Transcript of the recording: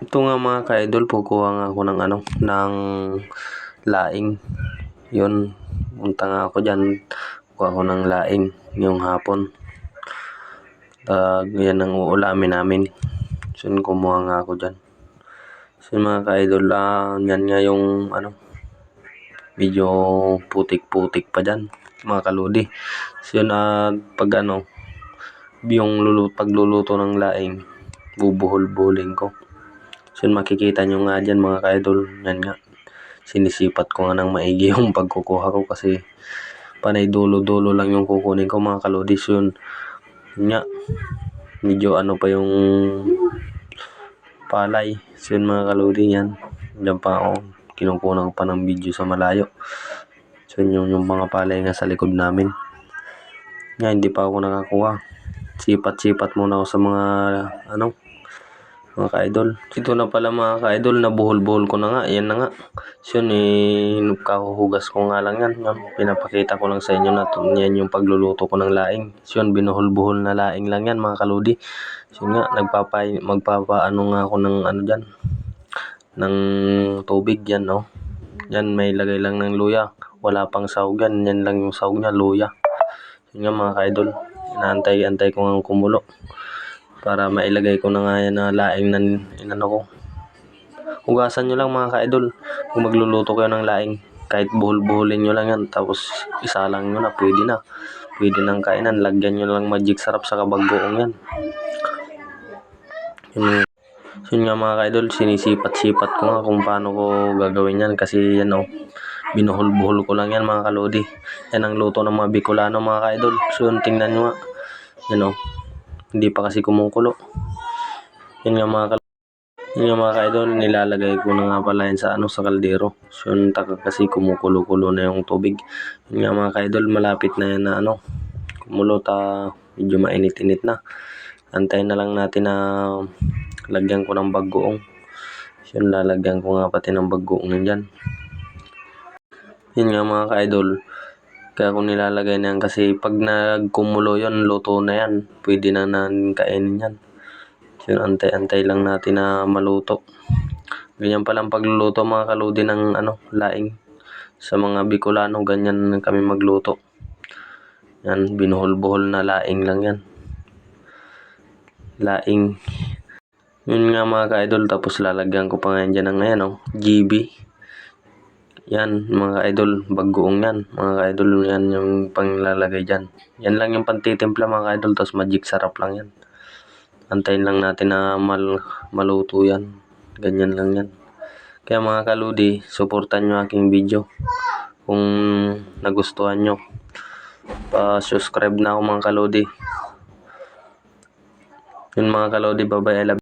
Ito nga mga ka-idol, kukuha nga ako ng ng laing. Yun, punta nga ako dyan. Kuha ako ng laing yung hapon. Yan ang uulamin namin. So, kumuha nga ako dyan. So, mga ka-idol, yan nga yung medyo putik-putik pa dyan, mga kaludi. So, yun, pag yung pagluluto ng laing, bubuhol-buhuling ko. So, yun, makikita nyo nga dyan mga ka-idol. Yan nga, sinisipat ko nga ng maigi yung pagkukuha ko kasi panay dulo-dulo lang yung kukunin ko mga kaludi. So, yun nga, medyo pa yung palay. So, yun mga kaludi, yan. Diyan pa ako, kinukunan ko pa ng video sa malayo. So, yun yung mga palay nga sa likod namin. Nga, hindi pa ako nakakuha. Sipat-sipat muna ako sa mga mga ka-idol. Ito na pala mga ka-idol, nabuhol-buhol ko na nga. Yan na nga. So, yun, kahuhugas ko nga lang yan. Pinapakita ko lang sa inyo na yan yung pagluluto ko ng laing. So, yun, binuhol-buhol na laing lang yan mga kaludi. So, yun nga, magpapaano nga ako ng dyan, ng tubig yan, no. Yan, may lagay lang ng luya. Wala pang sahog yan. Yan lang yung sahog niya, luya. So, yun nga mga ka-idol, inaantay ko nga kumulo para mailagay ko na nga yan na laing na ko. Hugasan nyo lang mga ka-idol kung magluluto kayo ng laing. Kahit buhol-buholin nyo lang yan, tapos isalang nyo na, pwede na. Pwede nang kainan. Lagyan nyo lang magic sarap sa kabagoong yan. So, yun nga mga ka-idol, sinisipat-sipat ko nga kung paano ko gagawin yan. Kasi yan binuhol-buhol ko lang yan mga kalodi. Yan ang luto ng mga Bicolano mga ka-idol. So, yun, tingnan nyo nga. Yan hindi pa kasi kumukulo. Yun nga mga ka-idol, nilalagay ko na nga pala yan sa sa kaldero. So, yun, kasi kumukulo-kulo na yung tubig. Yun nga mga ka-idol, malapit na yan na kumulo, medyo mainit-init na. Antayin na lang natin na lagyan ko ng bagoong. So, yun, lalagyan ko nga pati ng bagoong nandyan. Yun nga mga ka-idol, kaya kung nilalagay na yan kasi pag nagkumulo yun, luto na yan. Pwede na kainin yan. So, antay-antay lang natin na maluto. Ganyan palang pagluluto mga kaludi ng laing. Sa mga Bicolano, ganyan kami magluto. Yan, binuhol-buhol na laing lang yan. Laing. Yun nga mga ka-idol, tapos lalagyan ko pa nga dyan ng GB. Yan mga ka-idol, bagoong yan. Mga ka-idol, yan yung panglalagay dyan. Yan lang yung pantitimpla mga ka-idol, tapos magic sarap lang yan. Antayin lang natin na maluto yan. Ganyan lang yan. Kaya mga kaludi, supportan nyo aking video. Kung nagustuhan nyo, pa-subscribe na ako mga kaludi. Yun mga kaludi, bye-bye.